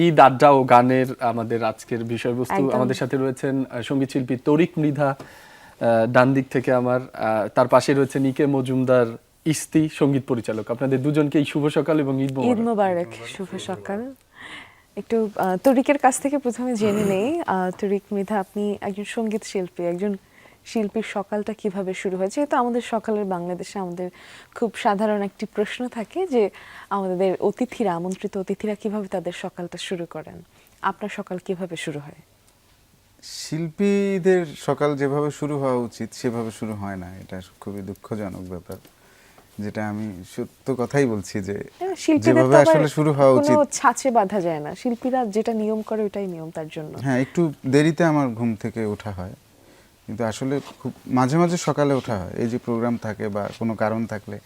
ঈদ আড্ডা ও গানের আমাদের আজকের বিষয়বস্তু। একদম। আমাদের সাথে রয়েছেন সঙ্গীত শিল্পী তরিক মৃধা, ডান দিক থেকে আমার, তার পাশে রয়েছে নিকে মজুমদার ইস্তি, সঙ্গীত পরিচালক। আপনাদের দুজনকেই শুভ সকাল এবং ঈদ ঈদ মোবারক। মোবারক, শুভ সকাল। একটু তরিকের কাছ থেকে প্রথমে জেনে নেই, তরিক মৃধা, আপনি একজন সঙ্গীত শিল্পী, একজন শিল্পীর সকালটা কিভাবে শুরু হয়? যেহেতু আমাদের সকালের বাংলাদেশে আমাদের খুব সাধারণ একটি প্রশ্ন থাকে যে আমাদের অতিথিরা, আমন্ত্রিত অতিথিরা কিভাবে তাদের সকালটা শুরু করেন, আপনার সকাল কিভাবে শুরু হয়? শিল্পীদের সকাল যেভাবে শুরু হওয়া উচিত সেভাবে শুরু হয় না, এটা খুবই দুঃখজনক ব্যাপার, যেটা আমি সত্য কথাই বলছি যে শিল্পীদের যেভাবে তো আবার আসলে শুরু হওয়া কোনো উচিত। ছাঁচে বাঁধা যায় না, শিল্পীরা যেটা নিয়ম করে ওটাই নিয়ম তার জন্য। হ্যাঁ, একটু দেরিতে আমার ঘুম থেকে ওঠা হয়, কিন্তু আসলে খুব মাঝে মাঝে সকালে ওঠা হয়। এই যে প্রোগ্রাম থাকে বা কোনো কারণ থাকলে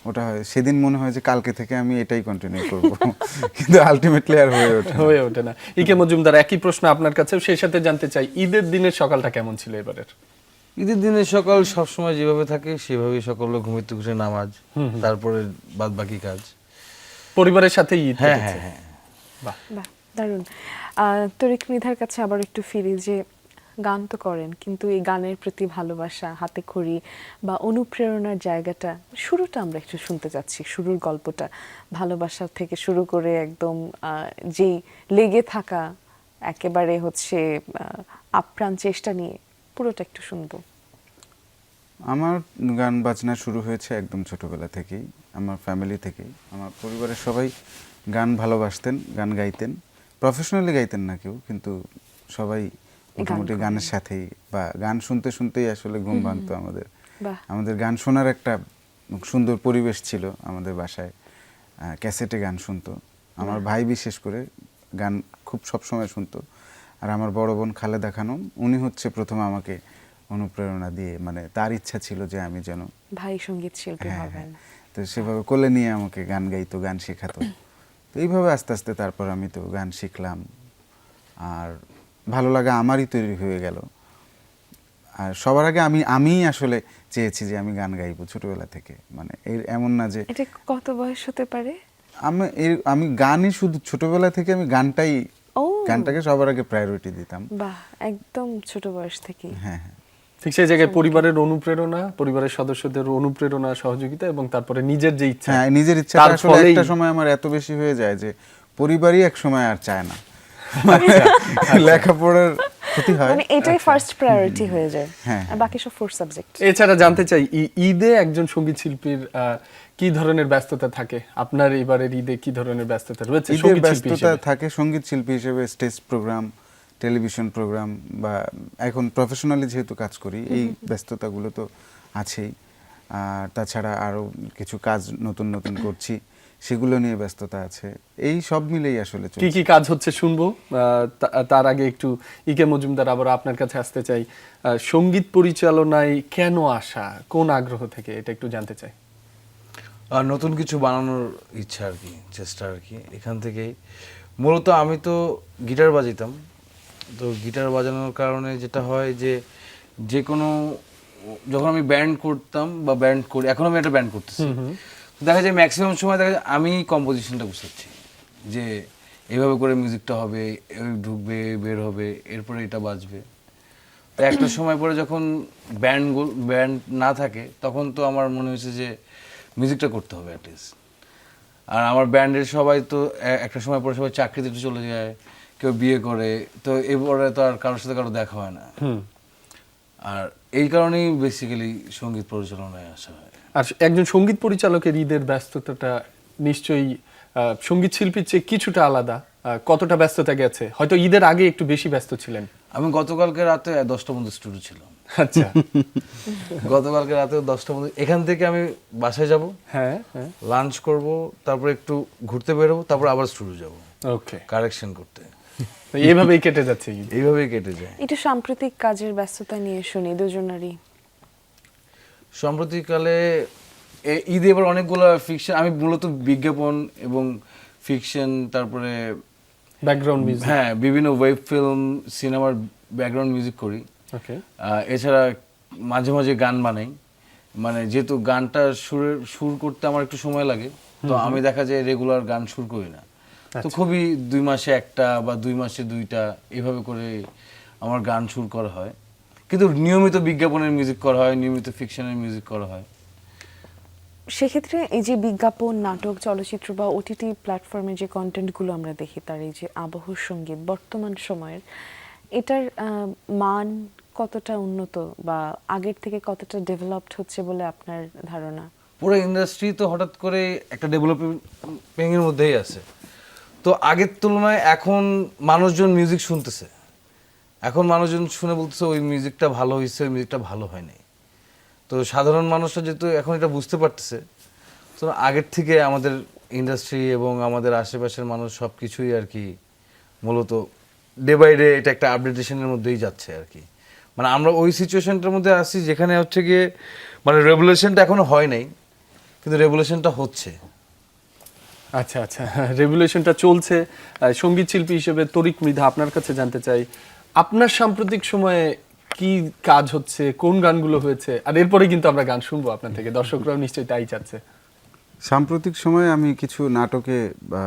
ওটা হয়, সেদিন মনে হয় যে কালকে থেকে আমি এটাই কন্টিনিউ করব, কিন্তু আলটিমেটলি আর হয়ে ওঠে না। ইকে মজুমদার, একই প্রশ্ন আপনার কাছেও, সেই সাথে জানতে চাই ঈদের দিনের সকালটা কেমন ছিল এবারের? ঈদের দিনের সকাল সবসময় যেভাবে থাকে সেভাবেই সকালে ঘুমিতে উঠে নামাজ, তারপরে বাদ বাকি কাজ পরিবারের সাথে ঈদ হ্যাঁ কেটেছে? হ্যাঁ হ্যাঁ বাহ। বাহ, দারুণ। তরিক মৃধার কাছে আবার একটু ফিরি, যে গান তো করেন, কিন্তু এই গানের প্রতি ভালোবাসা, হাতে খড়ি বা অনুপ্রেরণার জায়গাটা, শুরুটা আমরা একটু শুনতে চাচ্ছি, শুরুর গল্পটা, ভালোবাসা থেকে শুরু করে একদম যেই লেগে থাকা, একেবারে হচ্ছে আপ্রাণ চেষ্টা নিয়ে পুরোটা একটু শুনবো। আমার গান বাজনা শুরু হয়েছে একদম ছোটবেলা থেকেই, আমার ফ্যামিলি থেকেই। আমার পরিবারের সবাই গান ভালোবাসতেন, গান গাইতেন। প্রফেশনালি গাইতেন না কেউ, কিন্তু সবাই মোটামুটি করেন। গানের সাথেই, বা গান শুনতে শুনতেই আসলে ঘুম ভাঙতো আমাদের। বাহ। আমাদের গান শোনার একটা সুন্দর পরিবেশ ছিল আমাদের বাসায়, ক্যাসেটে গান শুনতো। আমার ভাই বিশেষ করে গান খুব সবসময় শুনতো। আর আমার বড় বোন খালেদা খানম, উনি হচ্ছে প্রথমে আমাকে অনুপ্রেরণা দিয়ে, মানে তার ইচ্ছা ছিল যে আমি যেন ভাই সঙ্গীত শিল্পী হ্যাঁ, হবেন। তো সেভাবে কোলে নিয়ে আমাকে গান গাইতো, গান শেখাতো। তো এইভাবে আস্তে আস্তে তারপর আমি তো গান শিখলাম, আর ভালো লাগা আমারই তৈরি হয়ে গেল। আর সবার আগে আমি আসলে চেয়েছি যে আমি গান গাইবো ছোটবেলা থেকে, মানে এমন না যে এটা কত বয়স হতে পারে? আমি গানই শুধু ছোটবেলা থেকে আমি ও, গানটাকে সবার আগে প্রায়োরিটি দিতাম। বাহ, একদম ছোট বয়স থেকেই। হ্যাঁ হ্যাঁ, ঠিক সেই জায়গায় পরিবারের অনুপ্রেরণা, পরিবারের সদস্যদের অনুপ্রেরণা, সহযোগিতা এবং তারপরে নিজের যে ইচ্ছা, হ্যাঁ নিজের ইচ্ছাটা তার আসলে ফলেই একটা সময় আমার এত বেশি হয়ে যায় যে পরিবারই এক সময় আর চায় না, লেখাপড়ার ক্ষতি হয়। মানে এটাই ফার্স্ট প্রায়োরিটি হয়ে যায়, হ্যাঁ, আর বাকি সব ফোর্থ সাবজেক্ট। এছাড়া জানতে চাই ঈদে একজন সঙ্গীত শিল্পীর কি ধরনের ব্যস্ততা থাকে? আপনার এবারের ঈদে কি ধরনের ব্যস্ততা রয়েছে ঈদের সঙ্গীত শিল্পী ব্যস্ততা হিসেবে? থাকে সঙ্গীত শিল্পী হিসেবে, স্টেজ প্রোগ্রাম, টেলিভিশন প্রোগ্রাম, বা এখন প্রফেশনালি যেহেতু কাজ করি, এই ব্যস্ততাগুলো তো আছেই। আর তাছাড়া আরও কিছু কাজ নতুন নতুন করছি, সেগুলো নিয়ে ব্যস্ততা আছে। এই সব মিলেই আসলে কি চলছে। কি কাজ হচ্ছে শুনবো। তার আগে একটু ইকে মজুমদার, আবার আপনার কাছে আসতে চাই। সঙ্গীত পরিচালনায় কেন আসা, কোন আগ্রহ থেকে, এটা একটু জানতে চাই। আর নতুন কিছু বানানোর ইচ্ছা আর কি, চেষ্টা আর কি, এখান থেকেই। মূলত আমি তো গিটার বাজাইতাম, তো গিটার বাজানোর কারণে যেটা হয় যে যে কোনো, যখন আমি ব্যান্ড করতাম বা ব্যান্ড করি, এখন আমি একটা ব্যান্ড করতেছি, দেখা যায় ম্যাক্সিমাম সময় দেখা যায় আমি কম্পোজিশনটা বুঝাচ্ছি যে এইভাবে করে মিউজিকটা হবে, ঢুকবে বের হবে, এরপরে এটা বাজবে। তো একটা সময় পরে যখন ব্যান্ড না থাকে, তখন তো আমার মনে হয়েছে যে মিউজিকটা করতে হবে অ্যাটলিস্ট। আর আমার ব্যান্ডের সবাই তো একটা সময় পরে সবাই চাকরিতে চলে যায়, কেউ বিয়ে করে, তো এরপরে তো আর কারোর সাথে কারো দেখা হয় না। আর এই কারণেই বেসিক্যালি সঙ্গীত পরিচালনায় আসা হয়। আর একজন সঙ্গীত পরিচালকের ঈদের ব্যস্ততাটা নিশ্চয়ই সঙ্গীত শিল্পীর চেয়ে কিছুটা আলাদা। কতটা ব্যস্ততা গেছে? হয়তো ঈদের আগে একটু বেশি ব্যস্ত ছিলেন। আমি গতকালকে রাতে 10টা পর্যন্ত স্টুডিও ছিলাম। আচ্ছা। গতকালকে রাতে 10টা পর্যন্ত, এখান থেকে আমি বাসায় যাব, হ্যাঁ হ্যাঁ, লাঞ্চ করব, তারপরে একটু ঘুরতে বেরোবো, তারপর আবার স্টুডিও যাব ওকে। কারেকশন করতে। এইভাবেই কেটে যাচ্ছে ঈদ। এইভাবেই কেটে যায়। একটু সাম্প্রতিক কাজের ব্যস্ততা নিয়ে শুনি দুজনেরই। সম্প্রতিকালে ঈদে এবার অনেকগুলো ফিকশন, আমি মূলত বিজ্ঞাপন এবং ফিকশন, তারপরে ব্যাকগ্রাউন্ড মিউজিক। হ্যাঁ বিভিন্ন ওয়েব ফিল্ম, সিনেমার ব্যাকগ্রাউন্ড মিউজিক করি। ওকে। এছাড়া মাঝে মাঝে গান বানাই, মানে যেহেতু গানটা সুর করতে আমার একটু সময় লাগে, তো আমি দেখা যায় রেগুলার গান সুর করি না, তো খুবই 2 মাসে একটা বা 2 মাসে 2টা এভাবে করে আমার গান সুর করা হয়, কিন্তু নিয়মিত বিজ্ঞাপনের মিউজিক করা হয়, নিয়মিত ফিকশনের মিউজিক করা হয়। সেক্ষেত্রে এই যে বিজ্ঞাপন, নাটক, চলচ্চিত্র বা ওটিটি প্ল্যাটফর্মে যে কন্টেন্টগুলো আমরা দেখি, তার এই যে আবহ সঙ্গীত বর্তমান সময়ের, এটার মান কতটা উন্নত বা আগের থেকে কতটা ডেভেলপড হচ্ছে বলে আপনার ধারণা? পুরো ইন্ডাস্ট্রি তো হঠাৎ করে একটা ডেভেলপিং এর মধ্যেই আছে। তো আগের তুলনায় এখন মানুষজন মিউজিক শুনতেছে, এখন মানুষজন শুনে বলতেছে ওই মিউজিকটা ভালো হয়েছে, ওই মিউজিকটা ভালো হয়নি। তো সাধারণ মানুষরা যেহেতু এখন এটা বুঝতে পারতেছে, তো আগের থেকে আমাদের ইন্ডাস্ট্রি এবং আমাদের আশেপাশের মানুষ সব কিছুই আর কি মূলত ডে বাই ডে এটা একটা আপডেটেশনের মধ্যেই যাচ্ছে আর কি। মানে আমরা ওই সিচুয়েশনটার মধ্যে আছি যেখানে হচ্ছে গিয়ে মানে রেভুলেশনটা এখনো হয় নাই, কিন্তু রেভুলেশনটা হচ্ছে। আচ্ছা আচ্ছা, রেভুলেশনটা চলছে। সঙ্গীত শিল্পী হিসেবে তরিক মৃধা, আপনার কাছে জানতে চাই, আপনার সাম্প্রতিক সময়ে কি কাজ হচ্ছে, কোন গানগুলো হয়েছে? আর এরপরে কিন্তু আমরা গান শুনবো আপনার থেকে, দর্শকরাও নিশ্চয়ই তাই চাচ্ছে। সাম্প্রতিক সময়ে আমি কিছু নাটকে বা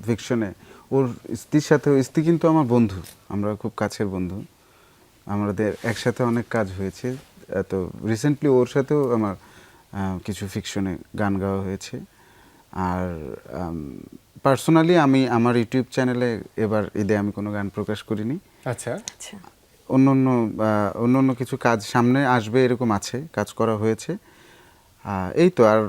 ফিকশনে ওর স্ত্রীর সাথে, স্ত্রী কিন্তু আমার বন্ধু, আমরা খুব কাছের বন্ধু, আমাদের একসাথে অনেক কাজ হয়েছে। তো রিসেন্টলি ওর সাথেও আমার কিছু ফিকশনে গান গাওয়া হয়েছে। আর পার্সোনালি আমি আমার ইউটিউব চ্যানেলে এবার ঈদে আমি কোনো গান প্রকাশ করিনি। আচ্ছা আচ্ছা, অন্য কিছু কাজ সামনে আসবে এরকম আছে, কাজ করা হয়েছে। এই তো। আর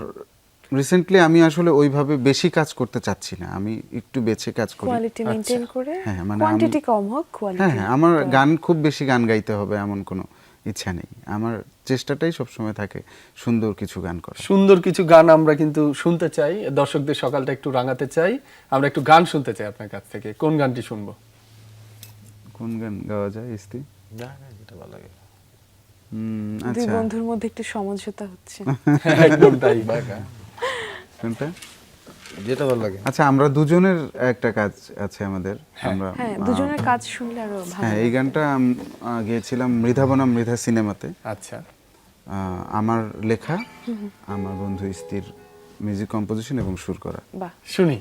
রিসেন্টলি আমি আসলে ওইভাবে বেশি কাজ করতে চাচ্ছি না, আমি একটু বেছে কাজ করি। কোয়ালিটি মেইনটেইন করে, হ্যাঁ, মানে কোয়ান্টিটি কম হোক, কোয়ালিটি। হ্যাঁ, আমার গান খুব বেশি গান গাইতে হবে এমন কোনো ইচ্ছা নেই। আমার চেষ্টাটাই সবসময় থাকে সুন্দর কিছু গান করা। সুন্দর কিছু গান আমরা কিন্তু শুনতে চাই, দর্শকদের সকালটা একটু রাঙাতে চাই। আমরা একটু গান শুনতে চাই আপনার কাছ থেকে, কোন গানটি শুনবো? কোন গান গাওয়া যায় ইস্তি? যেটা ভালো লাগে। দুই আচ্ছা, বন্ধুর মধ্যে একটু সমঝোতা হচ্ছে। একদম তাই। কোনটা? যেটা ভালো লাগে। আচ্ছা, আমরা দুজনের একটা কাজ আছে আমাদের। আমরা হ্যাঁ, দুজনের কাজ শুনলে আরো ভালো। হ্যাঁ, এই গানটা গিয়েছিলাম মৃধা বনাম মৃধা সিনেমাতে। আচ্ছা, আমার লেখা, আমার বন্ধু ইস্তির মিউজিক কম্পোজিশন এবং সুর করা। বাহ, শুনি।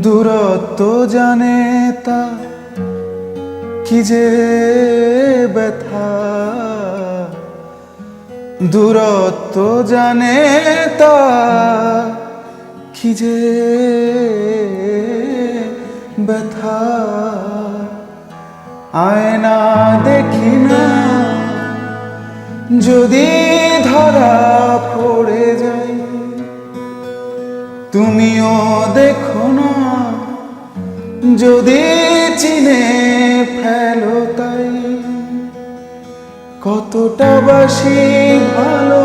দূরত্ব জানে তা কি যে ব্যথা, দূরত্ব জানে তা কি যে ব্যথা, আয়না দেখি না যদি ধরা পড়ে যাই, তুমিও দেখো না যদি চিনে ফেলো তাই, কতটা বাসি ভালো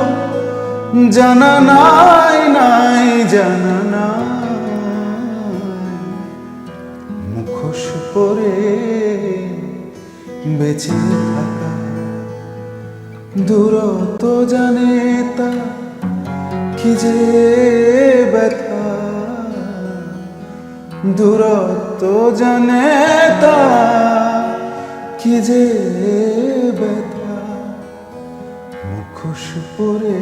জানা নাই, নাই জানা নাই, মুখোশ পরে বেঁচে থাকা, দূরত্ব জানে তা কি যে ব্যথা, দূরত্ব জানে তা কি যে ব্যথা, মুখোশ পরে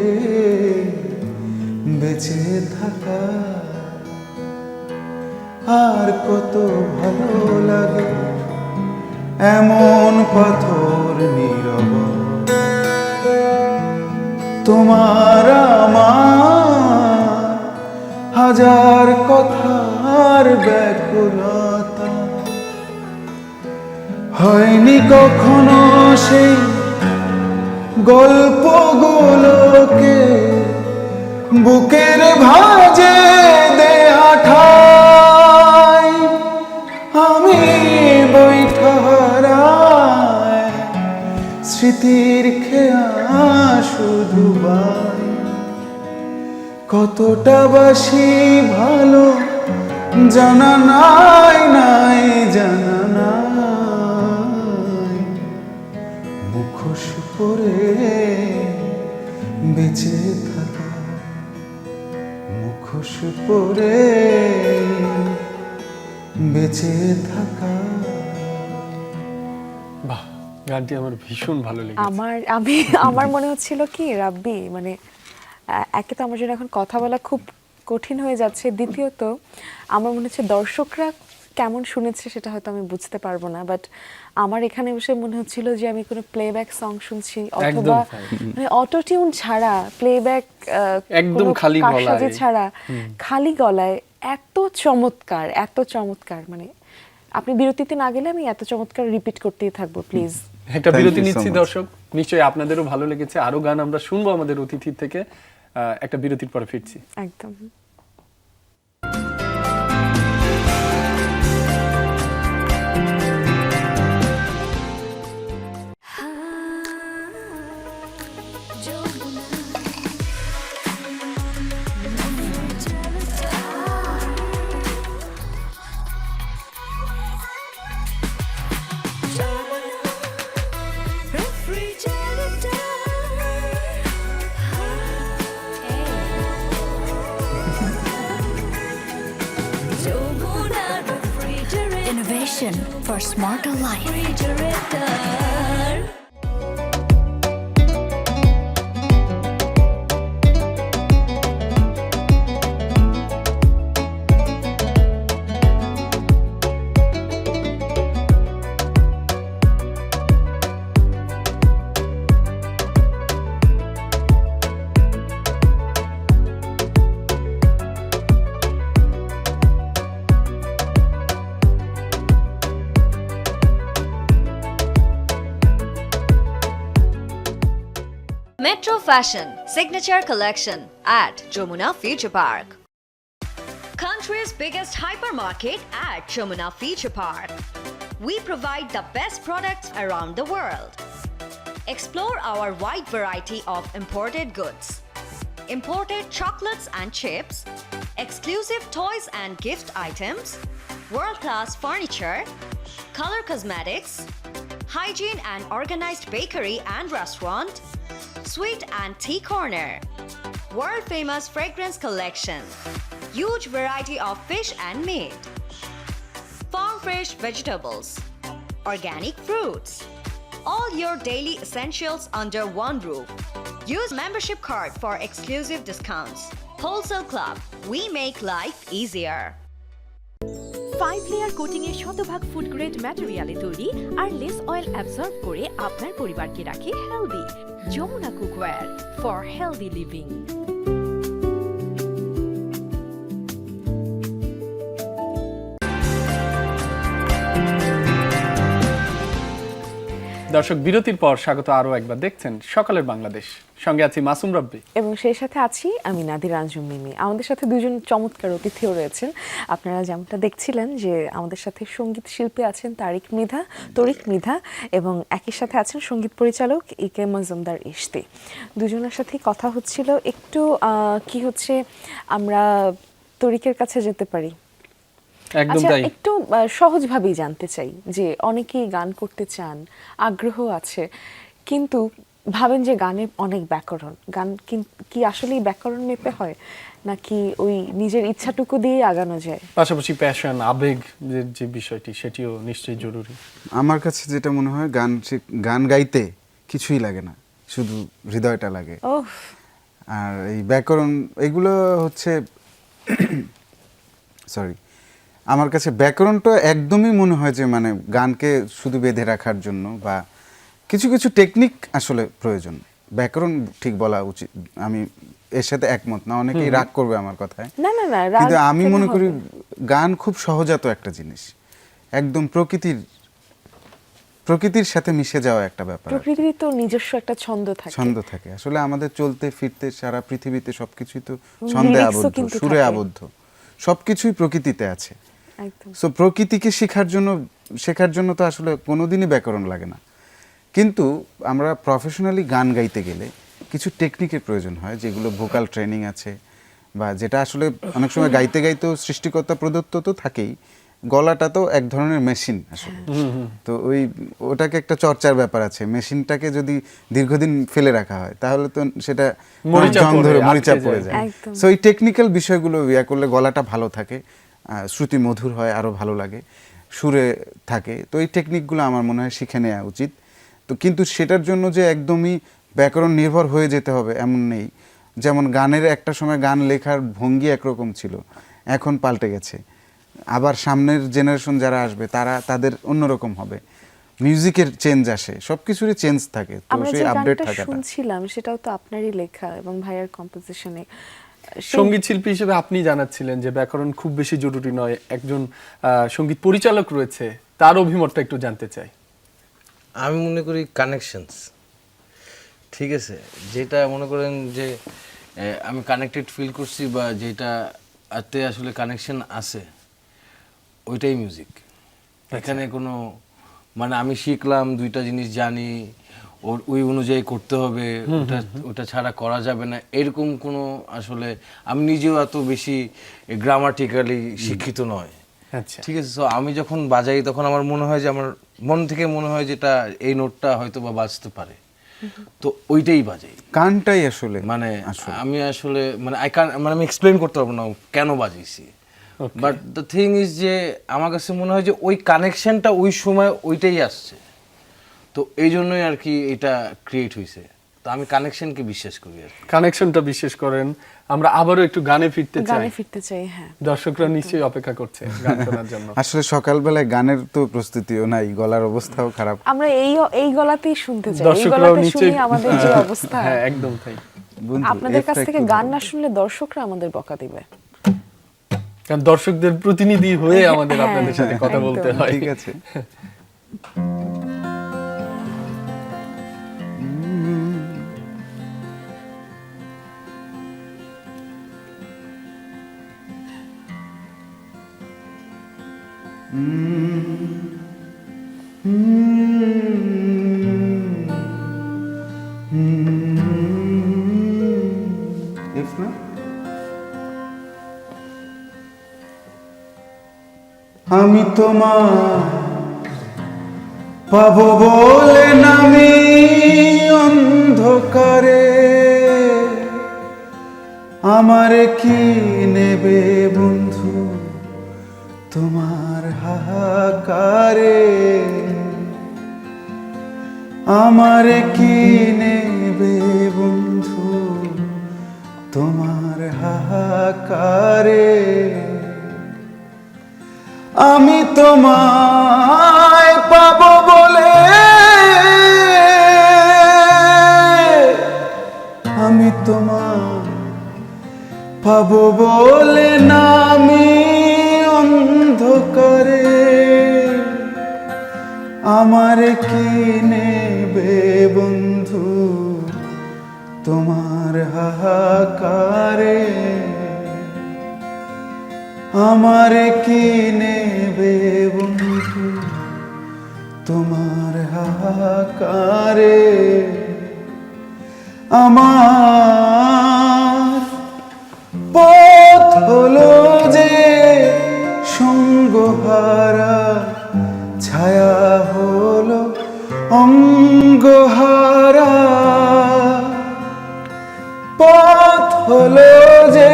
বেঁচে থাকা, আর কত ভালো লাগে এমন পাথর নীরব, তোমার আমার হাজার কথার ব্যাকুলতা, হয়নি কখনো সেই গল্পগুলোকে বুকের ভাঁজে দেয়া ঠাই, আমি বৈঠারায় স্মৃতির খেয়া শুধু বাই, কতটা বাসি ভালো জানা নাই, নাই জানা নাই, মুখোশ পরে বেঁচে থাকা, মুখোশ পরে বেঁচে থাকা। বাহ, গানটি আমার ভীষণ ভালো লেগেছে। আমার মনে হচ্ছিল কি রাব্বি, মানে একে তো আমার জন্য এখন কথা বলা খুব কঠিন হয়ে যাচ্ছে, দ্বিতীয়ত আমার মনে হচ্ছে দর্শকরা কেমন শুনেছে সেটা হয়তো আমি বুঝতে পারবো না, বাট আমার এখানে বসে মনে হচ্ছিল যে আমি কোনো প্লেব্যাক সং শুনছি, অথবা তাই। মানে অটোটিউন ছাড়া প্লেব্যাক একদম খালি গলায়। ছাড়া খালি গলায় এত চমৎকার, এত চমৎকার, মানে আপনি বিরতিতে না গেলে আমি এত চমৎকার রিপিট করতেই থাকবো প্লিজ। একটা Thank বিরতি you so নিচ্ছি much. দর্শক, নিশ্চয়ই আপনাদেরও ভালো লেগেছে। আরো গান আমরা শুনবো আমাদের অতিথির থেকে। একটা বিরতির পরে ফিরছি। একদম। Innovation for smarter life. Metro Fashion Signature Collection at Jamuna Future Park. Country's biggest hypermarket at Jamuna Future Park. We provide the best products around the world. Explore our wide variety of imported goods, imported chocolates and chips, exclusive toys and gift items, world-class furniture, color cosmetics, hygiene and organized bakery and restaurant, sweet and tea corner, world-famous fragrance collection, huge variety of fish and meat, farm-fresh vegetables, organic fruits, all your daily essentials under one roof. Use membership card for exclusive discounts. Wholesale Club, we make life easier. 5 layer coating এ শতভাগ food grade ম্যাটেরিয়ালে তৈরি আর less oil absorb করে আপনার পরিবারকে রাখে healthy. Jamuna cookware for healthy living. দর্শক, বিরতির পর স্বাগত আরো একবার। দেখছেন সকালের বাংলাদেশ, সঙ্গে আছি মাসুম রাব্বি এবং সেই সাথে আছি আমি নাদিরা আঞ্জুম মিমি। আমাদের সাথে দুজন চমৎকার অতিথিও রয়েছেন। আপনারা যেমনটা দেখছিলেন যে আমাদের সাথে সঙ্গীত শিল্পী আছেন তরিক মৃধা, এবং একই সাথে আছেন সঙ্গীত পরিচালক ইকে মজুমদার ইশতি। দুজনের সাথেই কথা হচ্ছিল একটু কি হচ্ছে, আমরা তরিকের কাছে যেতে পারি। একদম আচ্ছা, তাই। একটু সহজভাবেই জানতে চাই যে অনেকেই গান করতে চান, আগ্রহ আছে, কিন্তু ভাবেন যে গানে অনেক ব্যাকরণ, গান কি আসলেই ব্যাকরণ মেপে হয়, নাকি ওই নিজের ইচ্ছাটুকু দিয়ে আগানো যায়? পাশাপাশি প্যাশন, আবেগ যে বিষয়টি, সেটিও নিশ্চয়ই জরুরি। আমার কাছে যেটা মনে হয়, গান গাইতে কিছুই লাগে না, শুধু হৃদয়টা লাগে। ওহ, আর এই ব্যাকরণ এগুলো হচ্ছে সরি, আমার কাছে ব্যাকরণটা একদমই মনে হয় যে মানে গানকে শুধু বেঁধে রাখার জন্য, বা কিছু কিছু টেকনিক আসলে প্রয়োজন। ব্যাকরণ ঠিক বলা উচিত, আমি এর সাথে একমত না, অনেকেই রাগ করবে আমার কথায়। না, কিন্তু আমি কেন মনে করি হবে? গান খুব সহজাত একটা জিনিস, একদম প্রকৃতির সাথে মিশে যাওয়া একটা ব্যাপার। প্রকৃতির তো নিজস্ব একটা ছন্দ থাকে। আসলে আমাদের চলতে ফিরতে সারা পৃথিবীতে সবকিছুই তো ছন্দে lyrics-ও আবদ্ধ, কিন্তু সুরে থাকে। আবদ্ধ, সবকিছুই প্রকৃতিতে আছে। একদম। সো প্রকৃতিকে শেখার জন্য তো আসলে কোনোদিনই ব্যাকরণ লাগে না। কিন্তু আমরা প্রফেশনালি গান গাইতে গেলে কিছু টেকনিকের প্রয়োজন হয়, যেগুলো ভোকাল ট্রেনিং আছে, বা যেটা আসলে অনেক সময় গাইতে গাইতেও সৃষ্টিকর্তা প্রদত্ত তো থাকেই। গলাটা তো এক ধরনের মেশিন আসলে, তো ওটাকে একটা চর্চার ব্যাপার আছে। মেশিনটাকে যদি দীর্ঘদিন ফেলে রাখা হয় তাহলে তো সেটা মরিচা পড়ে যায়। একদম। সো এই টেকনিক্যাল বিষয়গুলো করলে গলাটা ভালো থাকে, শ্রুতি মধুর হয়, আরো ভালো লাগে, সুরে থাকে। তো এই টেকনিকগুলো আমার মনে হয় শিখে নেওয়া উচিত, তো কিন্তু সেটার জন্য যে একদমই ব্যাকরণ নির্ভর হয়ে যেতে হবে এমন নেই। যেমন গানের একটা সময় গান লেখার ভঙ্গি একরকম ছিল, এখন পাল্টে গেছে। আবার সামনের জেনারেশন যারা আসবে তাদের অন্যরকম হবে, মিউজিকের চেঞ্জ আসে, সব কিছুরই চেঞ্জ থাকে, তো আমরা সেই যে আপডেট গানটা থাকাটা। শুনছিলাম সেটাও তো আপনারই লেখা এবং ভাইয়ার কম্পোজিশনে। সঙ্গীত শিল্পী হিসেবে আপনি জানাচ্ছিলেন যে ব্যাকরণ খুব বেশি জরুরি নয়, একজন সঙ্গীত পরিচালক রয়েছে, তার অভিমতটা একটু জানতে চাই। আমি মনে করি কানেকশনস, ঠিক আছে, যেটা মনে করেন যে আমি কানেক্টেড ফিল করছি বা যেটাতে আসলে কানেকশন আছে, ওইটাই মিউজিক। এখানে কোনো মানে আমি শিখলাম, দুইটা জিনিস জানি, ওই অনুযায়ী করতে হবে, ওটা ছাড়া করা যাবে না, এরকম কোনো আসলে আমি নিজেও এত বেশি গ্রামাটিক্যালি শিক্ষিত নয়, আচ্ছা, ঠিক আছে। সো আমি যখন বাজাই তখন আমার মনে হয় যে আমার মন থেকে মনে হয় যেটা এই নোটটা হয়তো বা বাজতে পারে, তো ওইটাই বাজাই। গানটাই আসলে মানে আমি আসলে মানে আমি এক্সপ্লেন করতে পারবো না কেন বাজিয়েছি, বাট দ্য থিং ইজ যে আমার কাছে মনে হয় যে ওই কানেকশনটা ওই সময় ওইটাই আসছে, তো এই জন্যই আর কি এটা ক্রিয়েট হয়েছে। তো আমি কানেকশনকে বিশ্বাস করি আর কি। কানেকশনটা বিশেষ করেন। আমরা আবারও একটু গানে ফিরতে চাই, গানে ফিরতে চাই। হ্যাঁ, দর্শকরা নিশ্চয়ই অপেক্ষা করছে গান শোনার জন্য। আসলে সকালবেলায় গানের তো প্রস্তুতিও নাই, গলার অবস্থাও খারাপ। আমরা এই গলাতেই শুনতে চাই, এই দর্শকরাও গলাতে নিশ্চয়ই শুনি আমাদের যে অবস্থা। হ্যাঁ, একদম তাই। বন্ধু, আপনাদের কাছ এফটা থেকে একটু গান দাও। না শুনলে দর্শকরা আমাদের বকা দিবে। কারণ দর্শকদের প্রতিনিধি হয়ে আমাদের আপনাদের সাথে কথা একদম। বলতে হয়। ঠিক আছে। আমি তোমার পাবো বলে নামি অন্ধকারে, আমারে কি নেবে বন্ধু তোমার হাহাকারে, আমারে কি নেবে বন্ধু তোমার হাহাকারে, আমি তোমায় পাবো বলে, আমি তোমায় পাবো বলে নামি অন্ধকারে, আমার কি নেবে বন্ধু তোমার হাহাকারে, আমার কি নেবে বন্ধু তোমার হাহাকারে, আমার পথ হলো যে সঙ্গহারা, ছায়া হলো অঙ্গহারা, পথ হলো যে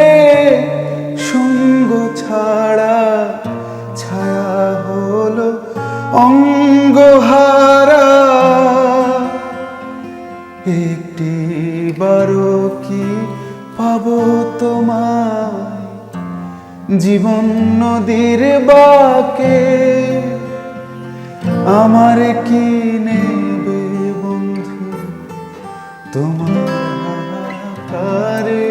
সঙ্গ ছাড়া, ছায়া হলো অঙ্গহারা, একটি বারো কি পাবো তোমায় জীবন নদীর বাকে, আমার কি নেবে বন্ধু তোমার হাহাকারে,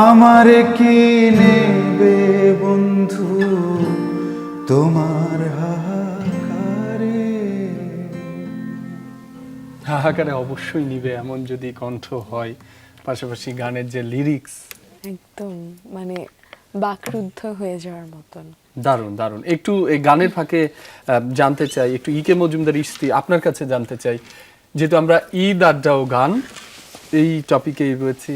আমার কি নেবে বন্ধু তোমার হাহাকারে। হাহাকারে অবশ্যই নিবে এমন যদি কণ্ঠ হয়, পাশাপাশি গানের যে লিরিক্স, একদম মানে বাকরুদ্ধ হয়ে যাওয়ার মতন। দারুণ দারুণ। একটু এই গানের ফাঁকে জানতে চাই, একটু ইকে মজুমদার ইস্তি আপনার কাছে জানতে চাই, যেহেতু আমরা ঈদ আড্ডা ও গান এই টপিকেই রয়েছি,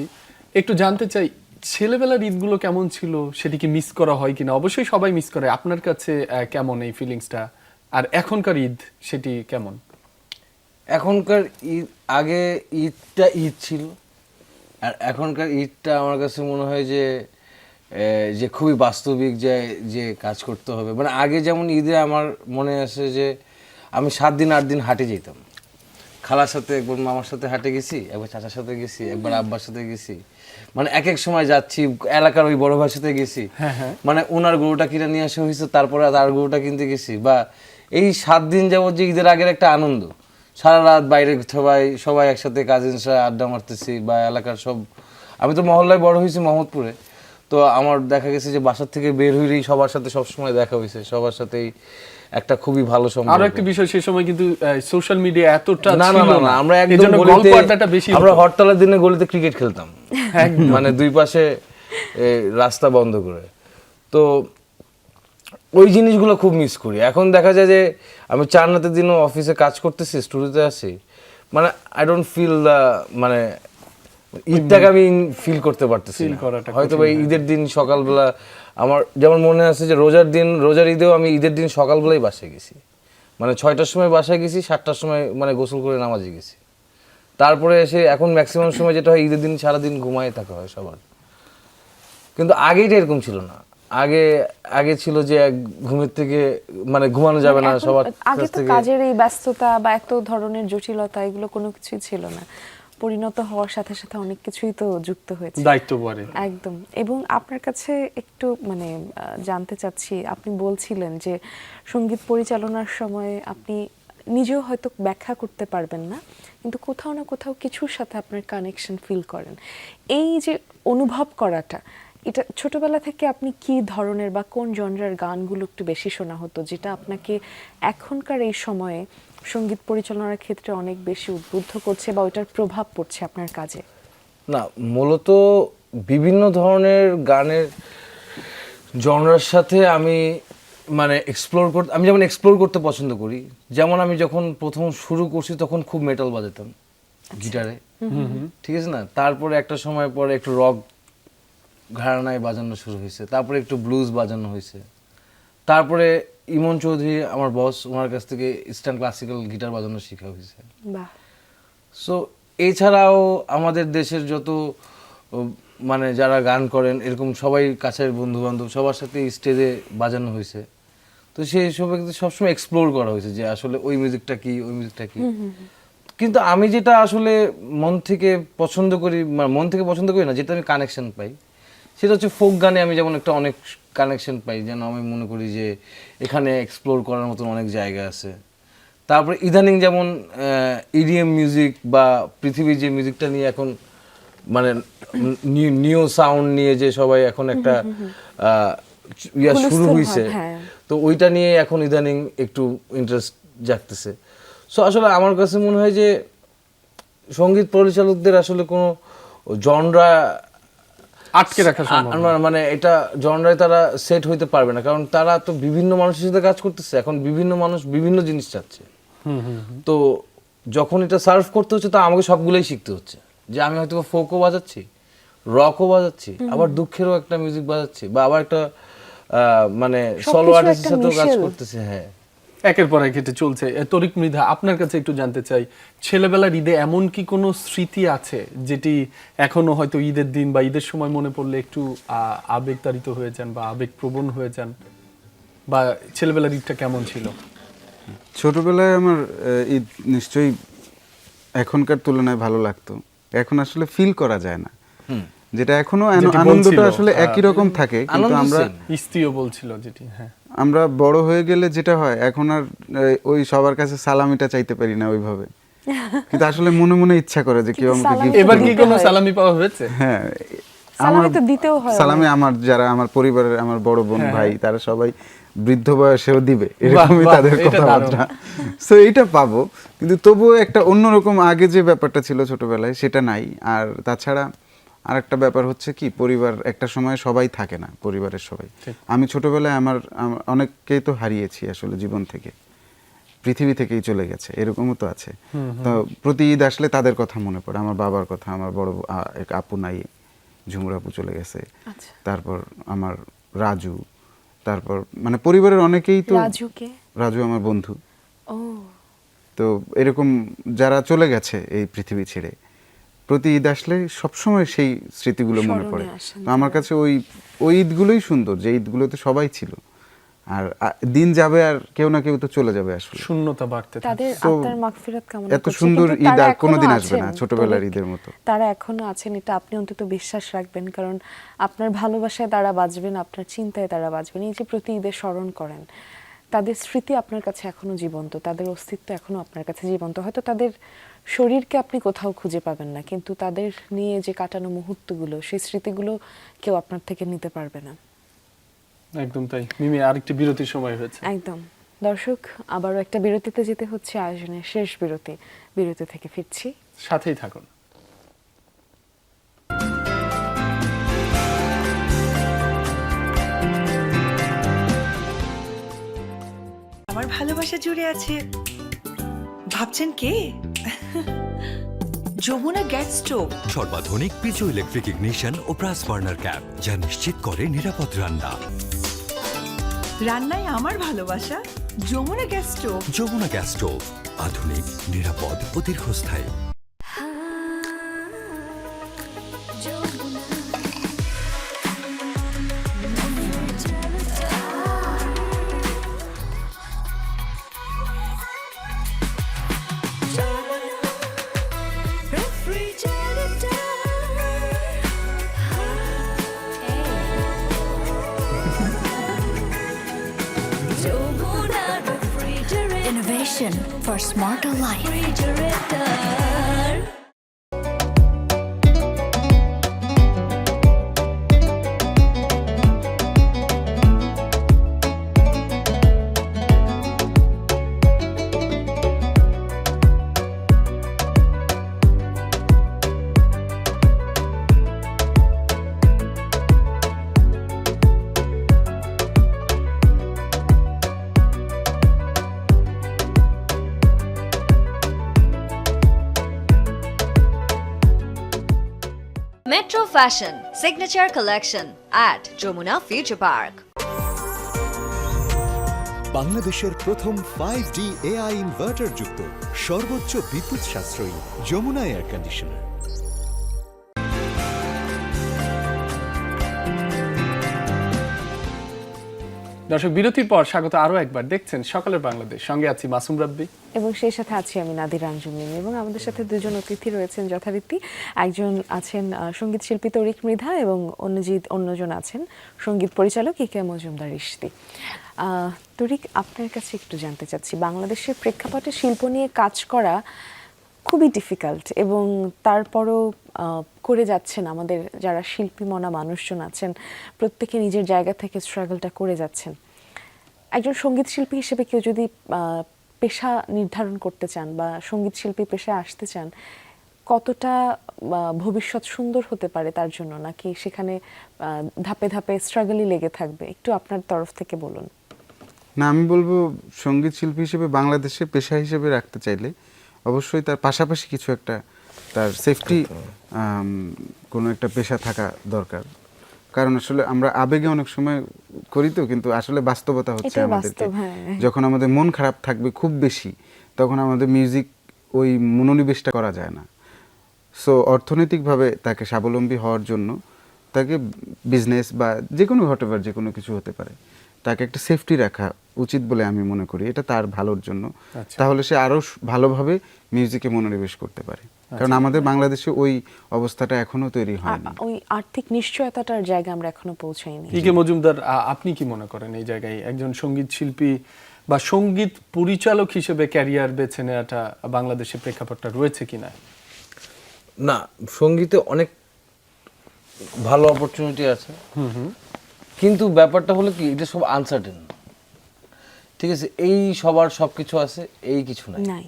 একটু জানতে চাই ছেলেবেলার ঈদগুলো কেমন ছিল, সেটি কি মিস করা হয় কিনা? অবশ্যই সবাই মিস করে, আপনার কাছে কেমন এই ফিলিংসটা? আর এখনকার ঈদ সেটি কেমন? এখনকার ঈদ, আগে ঈদটা ঈদ ছিল, আর এখনকার ঈদটা আমার কাছে মনে হয় যে যে খুবই বাস্তবিক, যে যে কাজ করতে হবে। মানে আগে যেমন ঈদে আমার মনে আছে যে আমি 7 দিন 8 দিন হাটে যেতাম। খালার সাথে একবার মামার সাথে হাটে গেছি, একবার চাচার সাথে গেছি, একবার আব্বার সাথে গেছি, মানে এক এক সময় যাচ্ছি, এলাকার ওই বড় ভাইয়ের সাথে গেছি, মানে ওনার গরুটা কিনে নিয়ে আসা হয়েছে, তারপরে তার গরুটা কিনতে গেছি। বা এই 7 দিন যাবত যে ঈদের আগের একটা আনন্দ, সারা রাত বাইরে সবাই একসাথে কাজিনসরা আড্ডা মারতেছি, বা এলাকার সব, আমি তো মহল্লায় বড় হয়েছি মোহাম্মদপুরে, তো আমার দেখা গেছে যে বাসার থেকে বের হইলেই সবার সাথে সবসময় দেখা হয়েছে, সবার সাথেই একটা খুবই ভালো সম্পর্ক। আরো একটা বিষয়, সেই সময় কিন্তু সোশ্যাল মিডিয়া এতটা না ছিল না না, আমরা একদম এজন্য গলিতে, গল্প আড্ডাটা বেশি আমরা হতো। হরতালের দিনে গলিতে ক্রিকেট খেলতাম, মানে দুই পাশে রাস্তা বন্ধ করে। তো ওই জিনিসগুলো খুব মিস করি। এখন দেখা যায় যে আমি 4 রাতের দিনও অফিসে কাজ করতেছি, স্টুডিওতে আছি, মানে আই ডোন্ট ফিল মানে ঈদটাকে আমি ফিল করতে পারতেছি Feel না। করাটা হয়তো বা ঈদের দিন সকালবেলা আমার যেমন মনে আছে যে রোজার ঈদেও আমি ঈদের দিন সকালবেলায় বাসায় গেছি, মানে 6টার সময় বাসায় গেছি, 7টার সময় মানে গোসল করে নামাজে গেছি, তারপরে এসে এখন ম্যাক্সিমাম সময় যেটা হয় ঈদের দিন সারাদিন ঘুমায় থাকা হয় সবার। কিন্তু আগেটা এরকম ছিল না। আগে ছিল যে ঘুমের থেকে মানে ঘুমানো যাবে না, এখন সবার আগে কাছ তো থেকে কাজের এই ব্যস্ততা বা এত ধরনের জটিলতা এগুলো কোনো কিছুই ছিল না, পরিণত হওয়ার সাথে সাথে অনেক কিছুই তো যুক্ত হয়েছে, দায়িত্ব পড়ে। একদম। এবং আপনার কাছে একটু মানে জানতে চাচ্ছি, আপনি বলছিলেন যে সঙ্গীত পরিচালনার সময় আপনি নিজেও হয়তো ব্যাখ্যা করতে পারবেন না, কিন্তু কোথাও না কোথাও কিছুর সাথে আপনার কানেকশন ফিল করেন। এই যে অনুভব করাটা, এটা ছোটবেলা থেকে আপনি কি ধরনের বা কোন জনরার গানগুলো একটু বেশি শোনা হতো, যেটা আপনাকে এখনকার এই সময়ে সঙ্গীত পরিচালনার ক্ষেত্রে অনেক বেশি উদ্বুদ্ধ করছে বা ওইটার প্রভাব পড়ছে আপনার কাজে? না, মূলত বিভিন্ন ধরনের গানের জনরার সাথে আমি মানে আমি যেমন এক্সপ্লোর করতে পছন্দ করি। যেমন আমি যখন প্রথম শুরু করছি তখন খুব মেটাল বাজাতাম গিটারে, ঠিক আছে না, তারপরে একটা সময় পরে একটু রক ঘরানায় বাজানো শুরু হয়েছে, তারপরে একটু ব্লুজ বাজানো হয়েছে, তারপরে ইমন চৌধুরী আমার বস, ওনার কাছ থেকে ইস্টার্ন ক্লাসিক্যাল গিটার বাজানো শেখা হয়েছে। বাহ। সো এছাড়াও আমাদের দেশের যত মানে যারা গান করেন এরকম সবাই কাছের বন্ধু বান্ধব সবার সাথে স্টেজে বাজানো হয়েছে। তো সেই সবাই সবসময় এক্সপ্লোর করা হয়েছে যে আসলে ওই মিউজিকটা কি, ওই মিউজিকটা কি। কিন্তু আমি যেটা আসলে মন থেকে পছন্দ করি না, যেটা আমি কানেকশন পাই, সেটা হচ্ছে ফোক গানে। আমি যেমন একটা অনেক কানেকশন পাই, যেন আমি মনে করি যে এখানে এক্সপ্লোর করার মতন অনেক জায়গা আছে। তারপরে ইদানিং যেমন ইডিএম মিউজিক বা পৃথিবীর যে মিউজিকটা নিয়ে এখন মানে নিউ সাউন্ড নিয়ে যে সবাই এখন একটা শুরু হয়েছে, তো ওইটা নিয়ে এখন ইদানিং একটু ইন্টারেস্ট জাগতেছে। সো আসলে আমার কাছে মনে হয় যে সঙ্গীত পরিচালকদের আসলে কোনো জনরা আটকে রাখা সম্ভব না। মানে এটা জনরায় তারা সেট হইতে পারবে না, কারণ তারা তো বিভিন্ন মানুষের সাথে কাজ করতেছে, এখন বিভিন্ন মানুষ বিভিন্ন জিনিস চাচ্ছে। তো যখন এটা সার্ভ করতে হচ্ছে, তা আমাকে সবগুলোই শিখতে হচ্ছে, যে আমি হয়তো ফোকও বাজাচ্ছি, রকও বাজাচ্ছি, আবার দুঃখেরও একটা মিউজিক বাজাচ্ছি, বা আবার একটা মানে সলো আর্টিস্টের সাথেও কাজ করতেছে। হ্যাঁ, একের পর এক এটা চলছে। তরিক মৃধা, আপনার কাছে একটু জানতে চাই, ছেলেবেলার ঈদে এমন কি কোনো স্মৃতি আছে যেটি এখনো হয়তো ঈদের দিন বা ঈদের সময় মনে পড়লে একটু আবেগতাড়িত হয়ে যান বা আবেগপ্রবণ হয়ে যান, বা ছেলেবেলার ঈদটা কেমন ছিল? ছোটবেলায় আমার ঈদ নিশ্চয়ই এখনকার তুলনায় ভালো লাগতো। এখন আসলে ফিল করা যায় না, যেটা এখনো আনন্দটা আসলে একই রকম থাকে, কিন্তু আমরা ইস্তিও বলছিল যেটি, হ্যাঁ, আমরা বড় হয়ে গেলে যেটা হয়, এখন আর ওই সবার কাছে সালামিটা চাইতে পারি না ওইভাবে, কিন্তু আসলে মনে মনে ইচ্ছা করে যে কেউ আমাকে gift এবার করুক। কি কোনো সালামি পাওয়া হয়েছে? হ্যাঁ, সালামি তো দিতেও হয়। সালামি আমার যারা আমার পরিবারের আমার বড় বোন ভাই তারা সবাই বৃদ্ধ বয়সেও দিবে, এরকমই বাহ, তাদের এটা কথাবার্তা। সো এইটা পাবো, কিন্তু তবুও একটা অন্যরকম আগে যে ব্যাপারটা ছিল ছোটবেলায় সেটা নাই। আর তাছাড়া আর একটা ব্যাপার হচ্ছে কি, পরিবার একটা সময় সবাই থাকে না, পরিবারের সবাই। আমি ছোটবেলায় আমার অনেককেই তো হারিয়েছি আসলে জীবন থেকে, পৃথিবী থেকেই চলে গেছে, এরকমও তো আছে। তো প্রতি ঈদ আসলে তাদের কথা মনে পড়ে, আমার বাবার কথা, আমার বড় এক আপু নাই, ঝুমুর আপু চলে গেছে, তারপর আমার রাজু, তারপর মানে পরিবারের অনেকেই তো। রাজু আমার বন্ধু। তো এরকম যারা চলে গেছে এই পৃথিবী ছেড়ে, প্রতি ঈদ আসলে সবসময় সেই স্মৃতিগুলো মনে পড়ে। তো আমার কাছে ওই ঈদগুলোই সুন্দর, যে ঈদগুলোতে সবাই ছিল, আর দিন যাবে আর কেউ না কেউ তো চলে যাবে আসলে। শূন্যতা বাড়তে থাকে। তাদের So, আত্মার মাগফিরাত কামনা এত করছি, সুন্দর কিন্তু ঈদ তারা আর কোনোদিন এখনো আসবে না আছেন, ছোটবেলার তরিক। ঈদের মতো। তারা এখনো আছেন, এটা আপনি অন্তত বিশ্বাস রাখবেন, কারণ আপনার ভালোবাসায় তারা বাঁচবেন, আপনার চিন্তায় তারা বাঁচবেন। এই যে প্রতি ঈদে স্মরণ করেন, তাদের স্মৃতি আপনার কাছে এখনো জীবন্ত, তাদের অস্তিত্ব এখনো আপনার কাছে জীবন্ত। হয়তো তাদের শরীরকে আপনি কোথাও খুঁজে পাবেন না, কিন্তু তাদের নিয়ে যে কাটানো মুহূর্তগুলো, সেই স্মৃতিগুলো কেউ আপনার থেকে নিতে পারবে না। একদম তাই। মিমি, আরেকটি বিরতির সময় হয়েছে। একদম। দর্শক, আবারও একটা বিরতিতে যেতে হচ্ছে, আয়োজনের শেষ বিরতি। বিরতি থেকে ফিরছি, সাথেই থাকুন। আমার ভালোবাসা জুড়ে আছে ভাবছেন কে? যমুনা গ্যাস স্টোভ, সর্বাধুনিক পিজো ইলেকট্রিক ইগনিশন ও ব্রাস বার্নার ক্যাপ, যা নিশ্চিত করে নিরাপদ রান্না। রান্নায় আমার ভালোবাসা। Jamuna gas stove. Jamuna gas stove, আধুনিক, নিরাপদ ও দীর্ঘস্থায়ী। Innovation for smarter life. Metro Fashion Signature Collection at Jomuna Future Park. বাংলাদেশের প্রথম 5D AI ইনভার্টার যুক্ত সর্বোচ্চ বিদ্যুৎ সাশ্রয়ী যমুনা এয়ার কন্ডিশনার। দর্শক, বিরতির পর স্বাগত আরো একবার। দেখছেন সকালের বাংলাদেশ, সঙ্গে আছি মাসুম রাব্বি এবং সেই সাথে আছি আমি নাদিরা আঞ্জুম মিমি। এবং আমাদের সাথে দুজন অতিথি রয়েছেন যথারীতি। একজন আছেন সঙ্গীত শিল্পী তরিক মৃধা, এবং অন্যজন আছেন সঙ্গীত পরিচালক ইকে মজুমদার ইশতি। তরিক, আপনার কাছে একটু জানতে চাচ্ছি, বাংলাদেশের প্রেক্ষাপটে শিল্প নিয়ে কাজ করা খুবই ডিফিকাল্ট, এবং তারপরও করে যাচ্ছেন আমাদের যারা শিল্পী মনা মানুষজন আছেন, প্রত্যেকে নিজের জায়গা থেকে স্ট্রাগলটা করে যাচ্ছেন। একজন সঙ্গীত শিল্পী হিসেবে কেউ যদি পেশা নির্ধারণ করতে চান বা সঙ্গীত শিল্পী পেশায় আসতে চান, কতটা ভবিষ্যৎ সুন্দর হতে পারে তার জন্য, নাকি সেখানে ধাপে ধাপে স্ট্রাগলই লেগে থাকবে? একটু আপনার তরফ থেকে বলুন। না, আমি বলবো সঙ্গীত শিল্পী হিসেবে বাংলাদেশে পেশা হিসেবে রাখতে চাইলে অবশ্যই তার পাশাপাশি কিছু একটা তার সেফটি কোনো একটা পেশা থাকা দরকার। কারণ আসলে আমরা আবেগে অনেক সময় করি তো, কিন্তু আসলে বাস্তবতা হচ্ছে আমাদেরকে যখন আমাদের মন খারাপ থাকবে খুব বেশি, তখন আমাদের মিউজিক ওই মনোনিবেশটা করা যায় না। সো অর্থনৈতিকভাবে তাকে স্বাবলম্বী হওয়ার জন্য তাকে বিজনেস বা যে কোনো হোয়াটএভার যে কোনো কিছু হতে পারে, তাকে একটা সেফটি রাখা উচিত বলে আমি মনে করি। এটা তার ভালোর জন্য, তাহলে সে আরো ভালোভাবে মিউজিকে মনোনিবেশ করতে পারে। কারণ আমাদের বাংলাদেশে ওই অবস্থাটা এখনো তৈরি হয়নি, ওই আর্থিক নিশ্চয়তাটার জায়গা আমরা এখনো পৌঁছাইনি। ইকে মজুমদার, আপনি কি মনে করেন এই জায়গায় একজন সঙ্গীত শিল্পী বা সঙ্গীত পরিচালক হিসেবে ক্যারিয়ার বেছে নেওয়াটা বাংলাদেশের প্রেক্ষাপটটা রয়েছে কিনা? না, সঙ্গীতে অনেক ভালো অপরচুনিটি আছে, কিন্তু ব্যাপারটা হলো কি, এটা সব আনসার্টেন। ঠিক আছে, এই সবার সব কিছু আছে, এই কিছু নাই।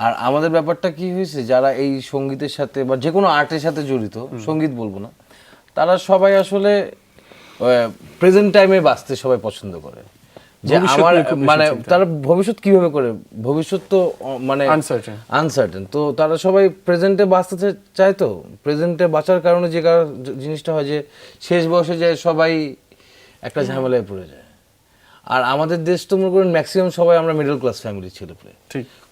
আর আমাদের ব্যাপারটা কি হয়েছে, যারা এই সঙ্গীতের সাথে বা যে কোনো আর্টের সাথে জড়িত, সঙ্গীত বলবো না, তারা সবাই আসলে প্রেজেন্ট টাইমে বাঁচতে সবাই পছন্দ করে। যে আমার মানে তারা ভবিষ্যৎ কিভাবে করে, ভবিষ্যৎ তো মানে আনসার্টেন, তো তারা সবাই প্রেজেন্টে বাঁচতে চায়। তো প্রেজেন্টে বাঁচার কারণে যে জিনিসটা হয় যে শেষ বয়সে যায় সবাই একটা ঝামেলায় পড়ে যায়। আর আমাদের দেশ তো মনে করেন ম্যাক্সিমাম সবাই আমরা মিডল ক্লাস ফ্যামিলির ছেলেপেলে,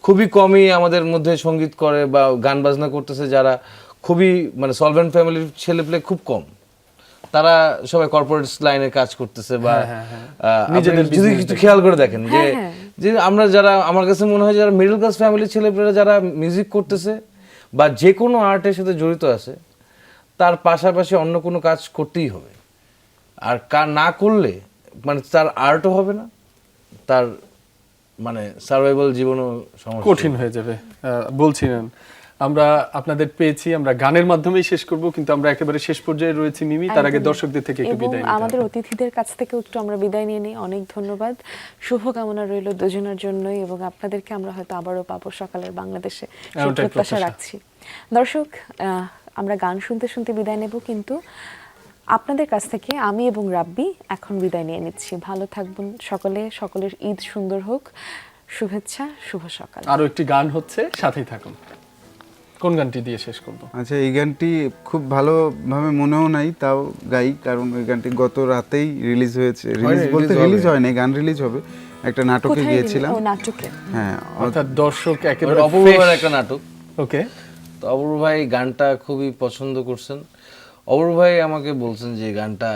খুবই কমই আমাদের মধ্যে সঙ্গীত করে বা গান বাজনা করতেছে যারা খুবই মানে সলভেন্ট ফ্যামিলির ছেলেপেলে খুব কম। তারা সবাই কর্পোরেট লাইনে কাজ করতেছে বা নিজেদের আপনি যদি business কিছু খেয়াল করে দেখেন যে হ্যাঁ। যে আমরা যারা, আমার কাছে মনে হয় যারা মিডল ক্লাস ফ্যামিলির ছেলেপেলেরা যারা মিউজিক করতেছে বা যে কোনো আর্টের সাথে জড়িত আছে, তার পাশাপাশি অন্য কোনো কাজ করতেই হবে। আর না করলে মানে তার আর্টও হবে না, তার মানে সার্ভাইভাল জীবনও সমস্যা কঠিন হয়ে যাবে। বলছিলেন আমরা আপনাদের পেয়েছি, আমরা গানের মাধ্যমেই শেষ করব, কিন্তু আমরা একেবারে শেষ পর্যায়ে রয়েছি মিমি। তার আগে একদমই। দর্শকদের থেকে একটু এবং বিদায় নিতে আমাদের হবে। অতিথিদের কাছ থেকেও একটু আমরা বিদায় নিয়ে নিই। অনেক ধন্যবাদ, শুভকামনা রইল দুজনের জন্যই, এবং আপনাদেরকে আমরা হয়তো আবারও পাবো সকালের বাংলাদেশে, সেই এমনটাই প্রত্যাশা প্রত্যাশা। রাখছি। দর্শক, আমরা গান শুনতে শুনতে বিদায় নেব, কিন্তু আপনাদের কাছ থেকে আমি এবং রাব্বি এখন বিদায় নিয়ে নিচ্ছি। ভালো থাকবেন সকলে, সকলের ঈদ সুন্দর হোক, শুভেচ্ছা, শুভ সকাল। আরো একটি গান হচ্ছে, সাথেই থাকুন। কোন গানটি দিয়ে শেষ করব? আচ্ছা, এই গানটি খুব ভালোভাবে মনেও নাই, তাও গাই, কারণ ওই গানটি গত রাতেই রিলিজ হয়েছে। রিলিজ বলতে রিলিজ হয় নাই, গান রিলিজ হবে, একটা নাটকে কোথায় গিয়েছিলাম। ও, নাটকে। হ্যাঁ, অর্থাৎ দর্শক একেবারে অপূর্ব ভাইয়ের একটা নাটক। ওকে, তো অপূর্ব ভাই গানটা খুবই পছন্দ করছেন। অপূর্ব ভাই আমাকে বলছেন যে গানটা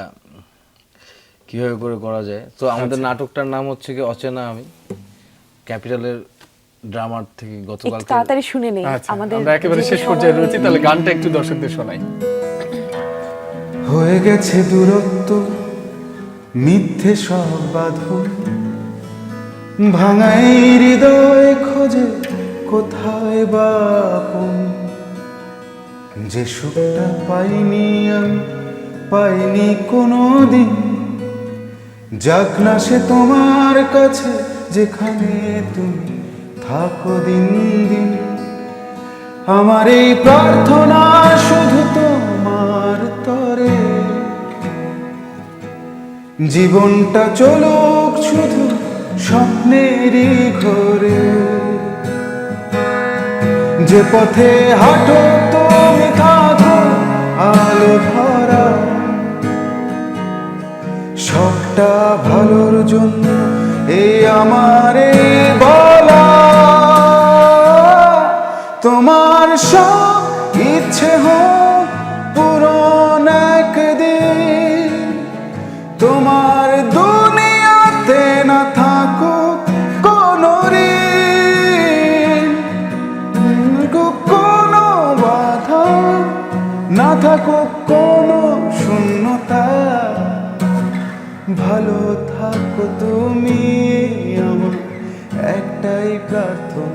কিভাবে করে করা যায়। তো আমাদের নাটকটার নাম হচ্ছে কি অচেনা আমি, ক্যাপিটালের ড্রামার থেকে গতকাল। একটু তাড়াতাড়ি শুনে নেই আচ্ছা, আমাদের। আমরা একেবারে শেষ পর্যায়ে রয়েছি, তাহলে গানটা একটু দর্শকদের শোনাই। হয়ে গেছে দূরত্ব, মিথ্যে সব বাঁধন, ভাঙাই হৃদয় খোঁজে কোথায় বা আপন। যে সুখটা পাইনি আমি, পাইনি কোনো দিন, যাক না সে তোমার কাছে, যেখানে তুমি থাকো দিন দিন। আমার এই প্রার্থনা শুধু তোমার তরে, জীবনটা চলুক শুধু স্বপ্নেরই ঘরে। যে পথে হাঁটো তুমি থাকো আলো ভরা, সবটা ভালোর জন্য এই আমার এই বলা। তোমার সব ইচ্ছে হোক পূরণ একদিন, তোমার দুনিয়াতে না থাকুক কোনো ঋণ, কোনো বাধা না থাকুক কোনো শূন্যতা। ভালো থাকো তুমি, আমার একটাই প্রার্থনা।